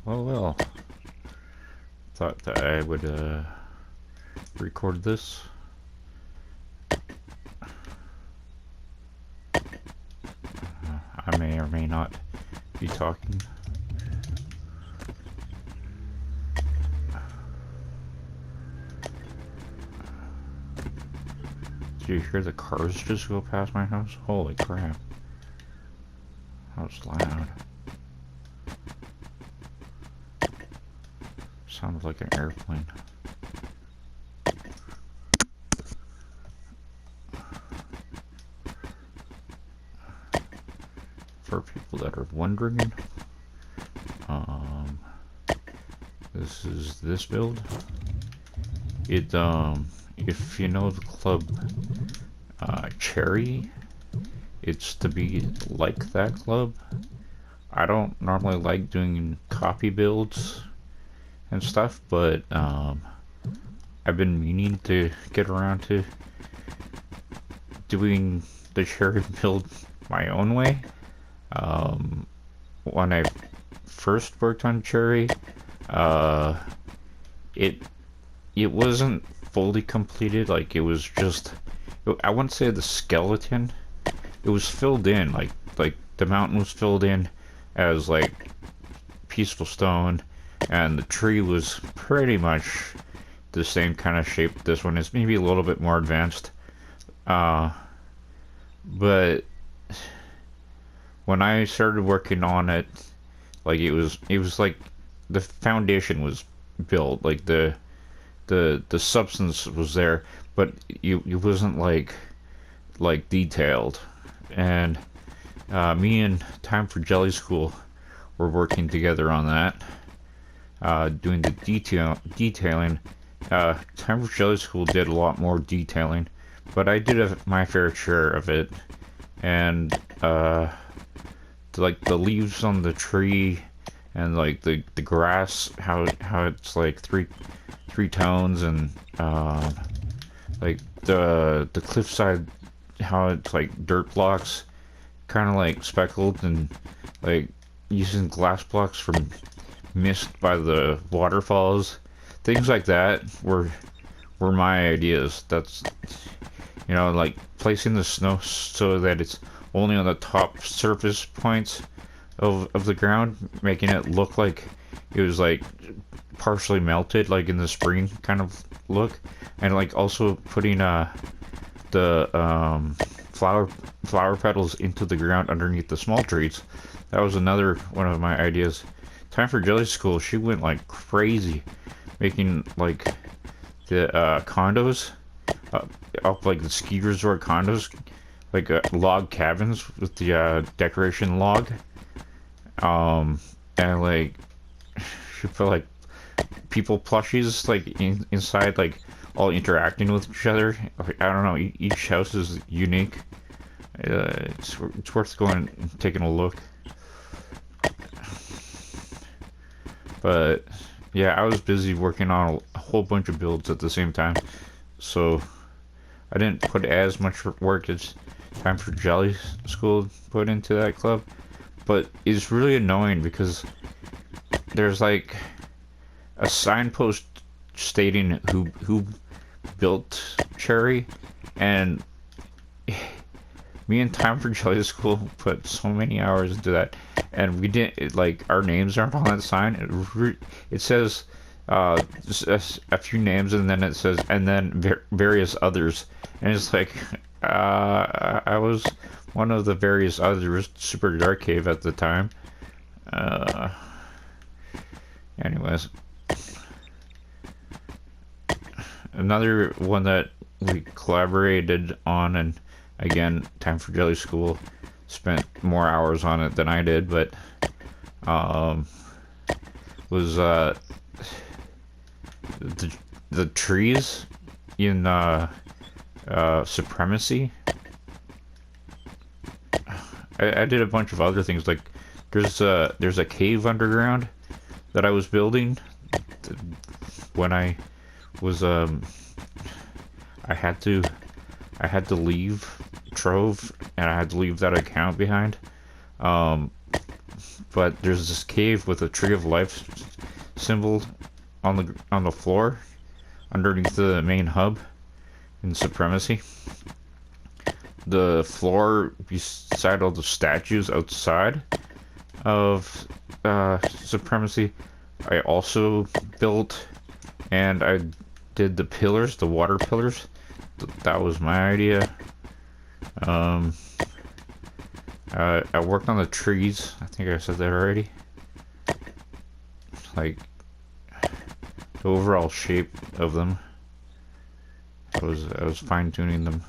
Well. Thought that I would record this. I may or may not be talking. Did you hear the cars just go past my house? Holy crap. That was loud. Sounded like an airplane. For people that are wondering, this is this build. It, if you know the club, Cherry, it's to be like that club. I don't normally like doing copy builds and stuff, but I've been meaning to get around to doing the Cherry build my own way. When I first worked on Cherry, it wasn't fully completed. Like, it was just, I wouldn't say the skeleton. It was filled in, like the mountain was filled in as like peaceful stone, and the tree was pretty much the same kind of shape. This one is maybe a little bit more advanced, but when I started working on it, like it was like the foundation was built, like the substance was there, but it wasn't like detailed. And me and Time for Jelly School were working together on that, doing the detailing. Time for Jelly School did a lot more detailing, but I did my fair share of it. And like the leaves on the tree and like the grass, how it's like three tones, and like the cliffside, how it's like dirt blocks, kind of like speckled, and like using glass blocks from mist by the waterfalls, things like that were my ideas. That's, you know, like placing the snow so that it's only on the top surface points of the ground, making it look like it was like partially melted, like in the spring kind of look, and like also putting the flower petals into the ground underneath the small trees. That was another one of my ideas. Time for Jelly School, she went like crazy, making like the condos up like the ski resort condos, like log cabins with the decoration log, and like she put like people plushies like inside, like all interacting with each other. Like, I don't know, each house is unique. It's worth going and taking a look. But yeah, I was busy working on a whole bunch of builds at the same time, so I didn't put as much work as Time for Jelly School put into that club. But it's really annoying because there's like a signpost stating who built Cherry, and me and Time for Jelly School put so many hours into that, and we didn't, like, our names aren't on that sign. It says just a few names, and then it says, and then various others, and it's like, I was one of the various others, Super Dark Cave at the time. Anyways, another one that we collaborated on, and again, Time for Jelly School spent more hours on it than I did, but was the trees in Supremacy. I did a bunch of other things, like there's a cave underground that I was building when I was I had to leave Trove, and I had to leave that account behind. but there's this cave with a tree of life symbol on the floor underneath the main hub in Supremacy. The floor beside all the statues outside of Supremacy, I also built, and I did the pillars, the water pillars. That was my idea. I worked on the trees. I think I said that already. Like the overall shape of them. I was fine tuning them.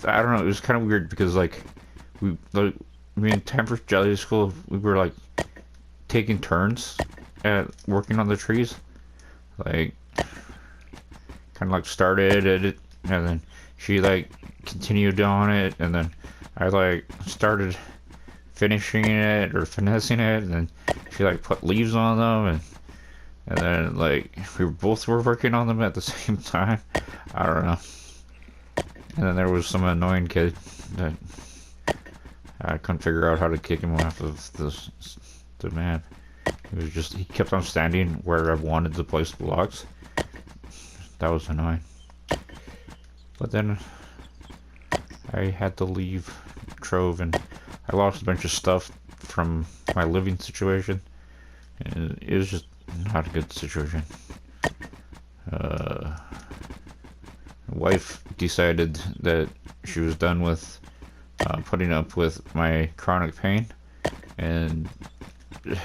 I don't know. It was kind of weird because like me and Temper Jelly School, we were like taking turns at working on the trees. Like kind of like started at it, and then she like continued on it, and then I like started finishing it or finessing it, and then she like put leaves on them, and then like we both were working on them at the same time. I don't know. And then there was some annoying kid that I couldn't figure out how to kick him off of the map. He kept on standing where I wanted to place the blocks. That was annoying. But then I had to leave Trove, and I lost a bunch of stuff from my living situation, and it was just not a good situation. Wife decided that she was done with putting up with my chronic pain, and it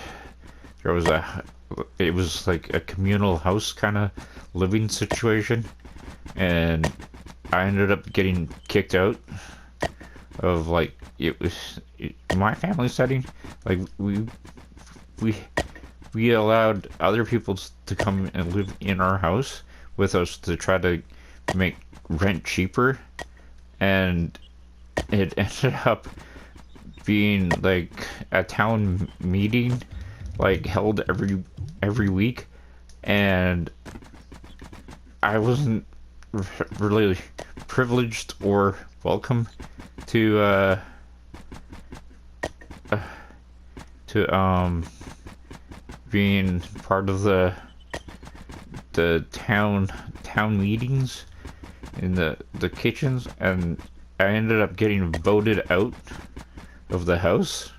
was like a communal house kind of living situation, and I ended up getting kicked out of like my family setting. Like we allowed other people to come and live in our house with us to try to make rent cheaper, and it ended up being like a town meeting like held every week, and I wasn't really privileged or welcome to being part of the town meetings in the kitchens, and I ended up getting voted out of the house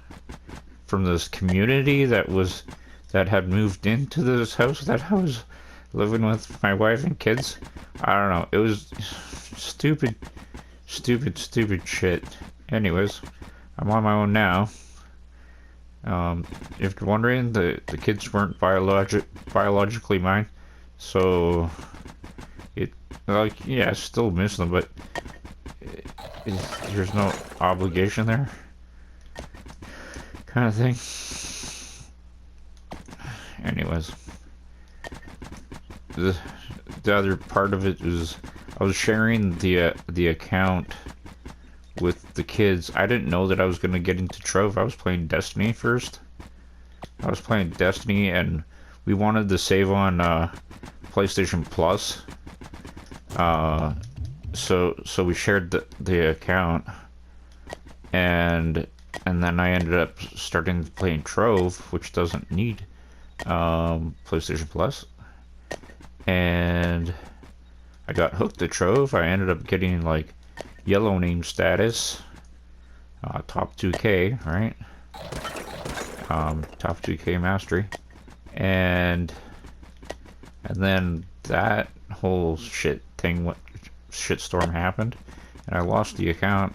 from this community that had moved into this house that I was living with my wife and kids. I don't know. It was stupid shit. Anyways, I'm on my own now. If you're wondering, the kids weren't biologically mine, so I still miss them, but there's no obligation there, kind of thing. Anyways, the other part of it is I was sharing the account with the kids. I didn't know that I was gonna get into Trove. I was playing Destiny first. I was playing Destiny, and we wanted to save on PlayStation Plus. So we shared the account, and then I ended up starting playing Trove, which doesn't need PlayStation Plus, and I got hooked to Trove. I ended up getting like yellow name status, top 2K, right? Top 2K mastery, and then that whole shitstorm happened, and I lost the account,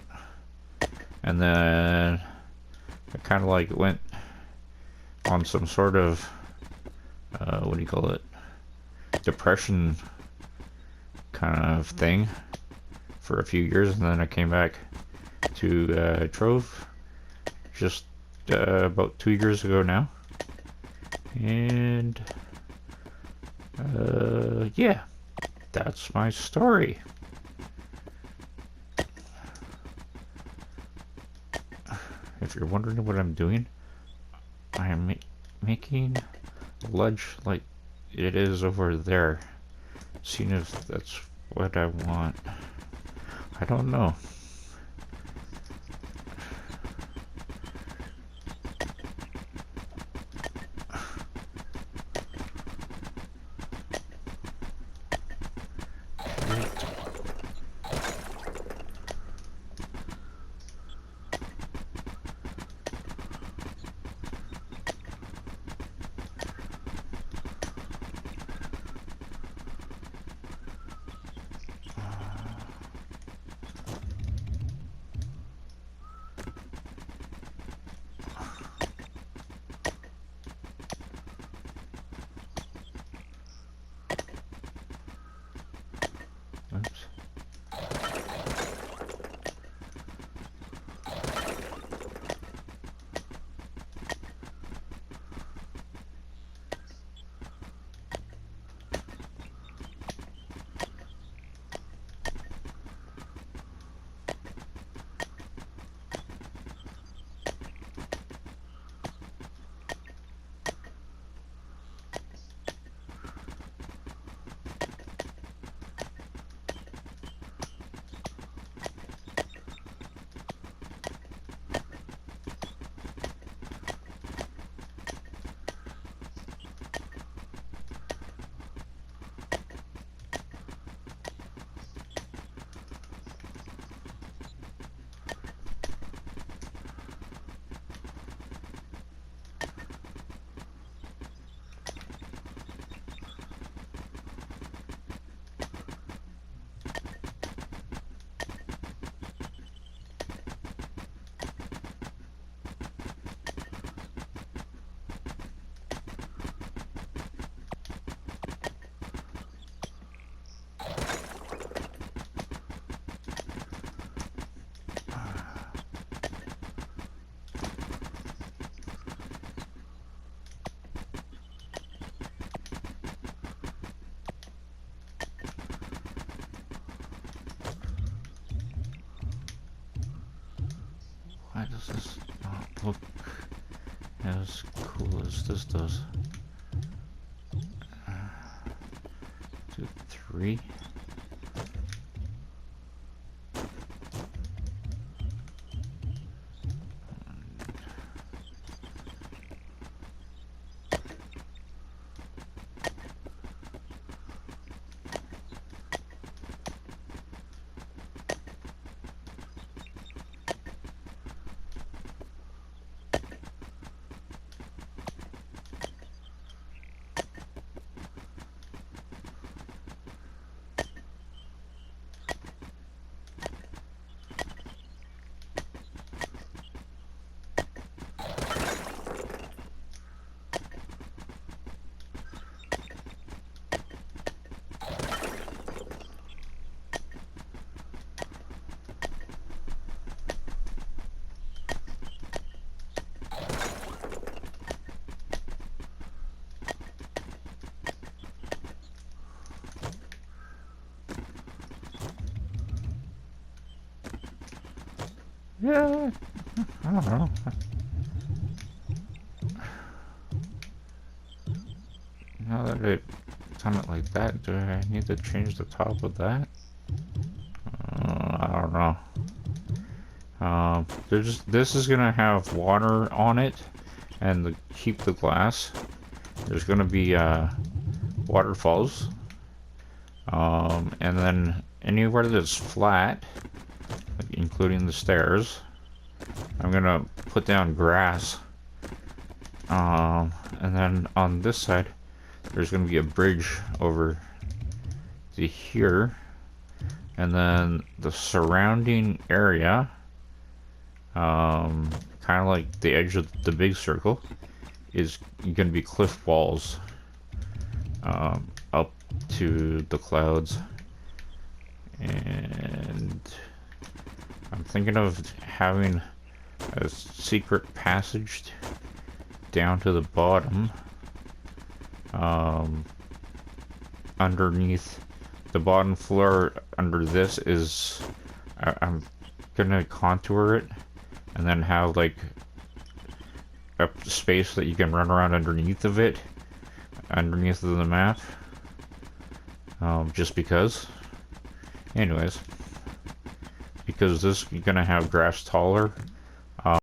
and then I kind of like went on some sort of what do you call it, depression kind of thing for a few years, and then I came back to Trove just about 2 years ago now, and yeah, that's my story. If you're wondering what I'm doing, I am making a ledge like it is over there, seeing if that's what I want. I don't know. Why does this not look as cool as this does? 2, 3. Yeah, I don't know. Now that it done it like that, do I need to change the top of that? I don't know. This is gonna have water on it, and to keep the glass, there's gonna be waterfalls. And then anywhere that's flat, like including the stairs, I'm gonna put down grass. And then on this side, there's gonna be a bridge over to here, and then the surrounding area, kind of like the edge of the big circle, is gonna be cliff walls, up to the clouds. And I'm thinking of having a secret passage down to the bottom, underneath the bottom floor. Under this is, I'm gonna contour it and then have like a space that you can run around underneath of it, underneath of the map, just because. Anyways, because this is gonna have grass taller